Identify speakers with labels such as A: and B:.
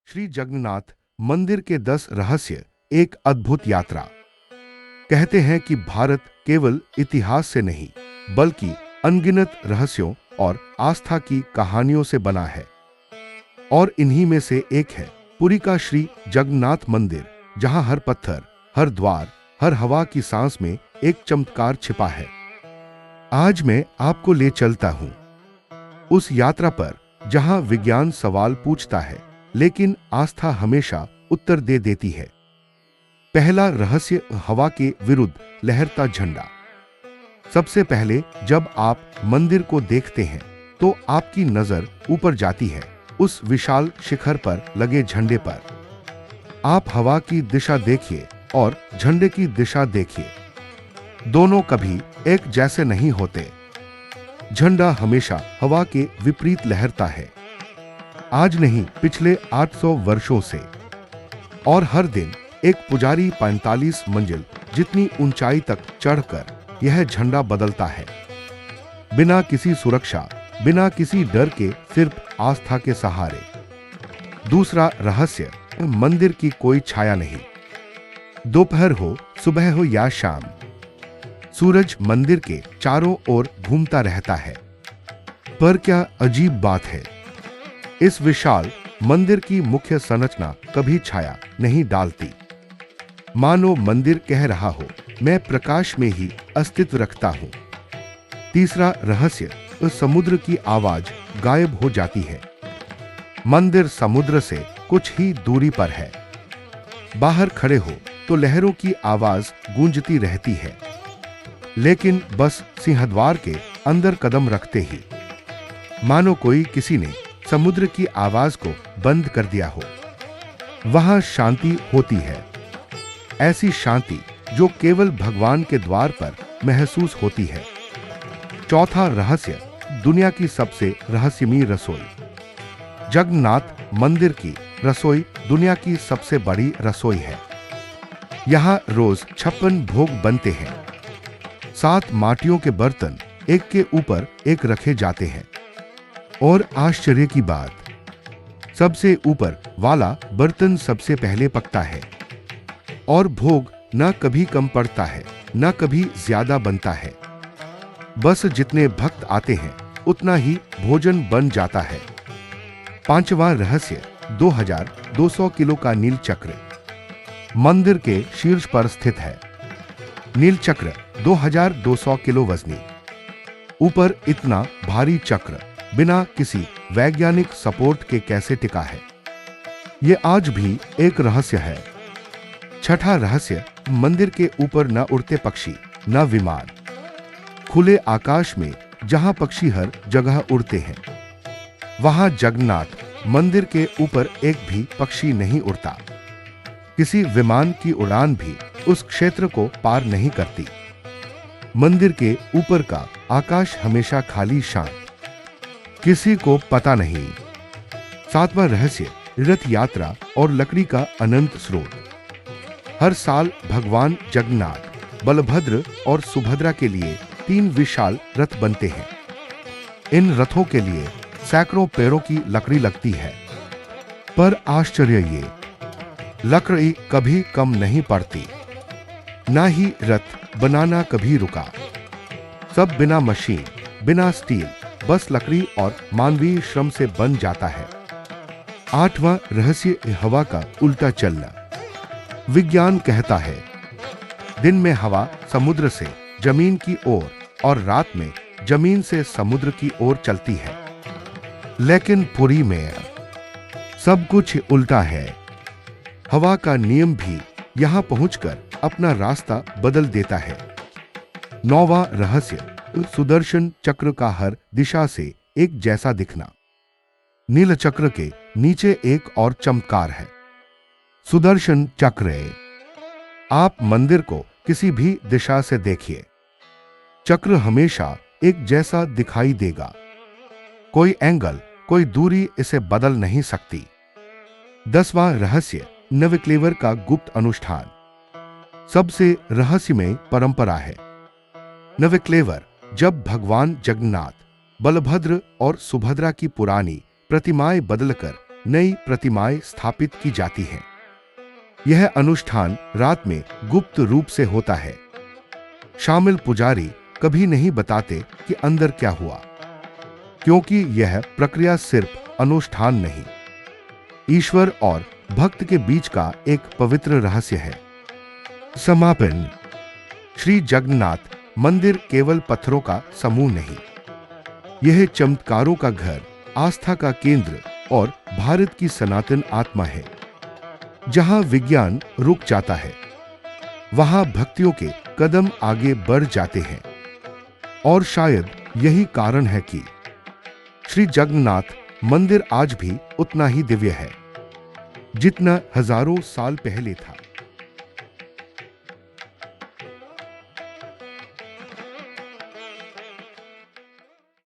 A: श्री जगन्नाथ मंदिर के 10 रहस्य, एक अद्भुत यात्रा। कहते हैं कि भारत केवल इतिहास से नहीं बल्कि अनगिनत रहस्यों और आस्था की कहानियों से बना है। और इन्हीं में से एक है पुरी का श्री जगन्नाथ मंदिर, जहां हर पत्थर, हर द्वार, हर हवा की सांस में एक चमत्कार छिपा है। आज मैं आपको ले चलता हूं उस यात्रा पर जहां विज्ञान सवाल पूछता है लेकिन आस्था हमेशा उत्तर दे देती है। पहला रहस्य, हवा के विरुद्ध लहरता झंडा। सबसे पहले जब आप मंदिर को देखते हैं तो आपकी नजर ऊपर जाती है, उस विशाल शिखर पर लगे झंडे पर। आप हवा की दिशा देखिए और झंडे की दिशा देखिए, दोनों कभी एक जैसे नहीं होते। झंडा हमेशा हवा के विपरीत लहरता है, आज नहीं पिछले 800 वर्षों से। और हर दिन एक पुजारी 45 मंजिल जितनी ऊंचाई तक चढ़कर यह झंडा बदलता है, बिना किसी सुरक्षा, बिना किसी डर के, सिर्फ आस्था के सहारे। दूसरा रहस्य, मंदिर की कोई छाया नहीं। दोपहर हो, सुबह हो या शाम, सूरज मंदिर के चारों ओर घूमता रहता है। पर क्या अजीब बात है, इस विशाल मंदिर की मुख्य संरचना कभी छाया नहीं डालती। मानो मंदिर कह रहा हो, मैं प्रकाश में ही अस्तित्व रखता हूं। तीसरा रहस्य, समुद्र की आवाज गायब हो जाती है। मंदिर समुद्र से कुछ ही दूरी पर है। बाहर खड़े हो तो लहरों की आवाज गूंजती रहती है, लेकिन बस सिंहद्वार के अंदर कदम रखते ही मानो कोई किसी ने समुद्र की आवाज को बंद कर दिया हो। वहां शांति होती है, ऐसी शांति जो केवल भगवान के द्वार पर महसूस होती है। चौथा रहस्य, दुनिया की सबसे रहस्यमयी रसोई। जगन्नाथ मंदिर की रसोई दुनिया की सबसे बड़ी रसोई है। यहां रोज 56 भोग बनते हैं। 7 माटियों के बर्तन एक के ऊपर एक रखे जाते हैं। और आश्चर्य की बात, सबसे ऊपर वाला बर्तन सबसे पहले पकता है और भोग न कभी कम पड़ता है, न कभी ज्यादा बनता है। बस जितने भक्त आते हैं उतना ही भोजन बन जाता है। पांचवा रहस्य, 2200 किलो का नील चक्र मंदिर के शीर्ष पर स्थित है। नील चक्र 2200 किलो वजनी। ऊपर इतना भारी चक्र बिना किसी वैज्ञानिक सपोर्ट के कैसे टिका है, यह आज भी एक रहस्य है। छठा रहस्य, मंदिर के ऊपर न उड़ते पक्षी, न विमान। खुले आकाश में जहां पक्षी हर जगह उड़ते हैं, वहां जगन्नाथ मंदिर के ऊपर एक भी पक्षी नहीं उड़ता। किसी विमान की उड़ान भी उस क्षेत्र को पार नहीं करती। मंदिर के ऊपर का आकाश हमेशा खाली, शांत, किसी को पता नहीं। सातवां रहस्य, रथ यात्रा और लकड़ी का अनंत स्रोत। हर साल भगवान जगन्नाथ, बलभद्र और सुभद्रा के लिए 3 विशाल रथ बनते हैं। इन रथों के लिए सैकड़ों पेड़ों की लकड़ी लगती है। पर आश्चर्य ये, लकड़ी कभी कम नहीं पड़ती, ना ही रथ बनाना कभी रुका। सब बिना मशीन, बिना स्टील, बस लकड़ी और मानवीय श्रम से बन जाता है। आठवां रहस्य, हवा का उल्टा चलना। विज्ञान कहता है दिन में हवा समुद्र से जमीन की ओर और रात में जमीन से समुद्र की ओर चलती है, लेकिन पुरी में सब कुछ उल्टा है। हवा का नियम भी यहां पहुंचकर अपना रास्ता बदल देता है। नौवां रहस्य, सुदर्शन चक्र का हर दिशा से एक जैसा दिखना। नील चक्र के नीचे एक और चमत्कार है, सुदर्शन चक्र। आप मंदिर को किसी भी दिशा से देखिए, चक्र हमेशा एक जैसा दिखाई देगा। कोई एंगल, कोई दूरी इसे बदल नहीं सकती। 10वां रहस्य, नवक्लेवर का गुप्त अनुष्ठान। सबसे रहस्यमय परंपरा है। नवक्लेवर जब भगवान जगन्नाथ, बलभद्र और सुभद्रा की पुरानी प्रतिमाएं बदलकर नई प्रतिमाएं स्थापित की जाती हैं। यह अनुष्ठान रात में गुप्त रूप से होता है। शामिल पुजारी कभी नहीं बताते कि अंदर क्या हुआ, क्योंकि यह प्रक्रिया सिर्फ अनुष्ठान नहीं, ईश्वर और भक्त के बीच का एक पवित्र रहस्य है। समापन। श्री जगन्नाथ मंदिर केवल पत्थरों का समूह नहीं, यह चमत्कारों का घर, आस्था का केंद्र और भारत की सनातन आत्मा है। जहां विज्ञान रुक जाता है, वहां भक्तियों के कदम आगे बढ़ जाते हैं। और शायद यही कारण है कि श्री जगन्नाथ मंदिर आज भी उतना ही दिव्य है जितना हजारों साल पहले था।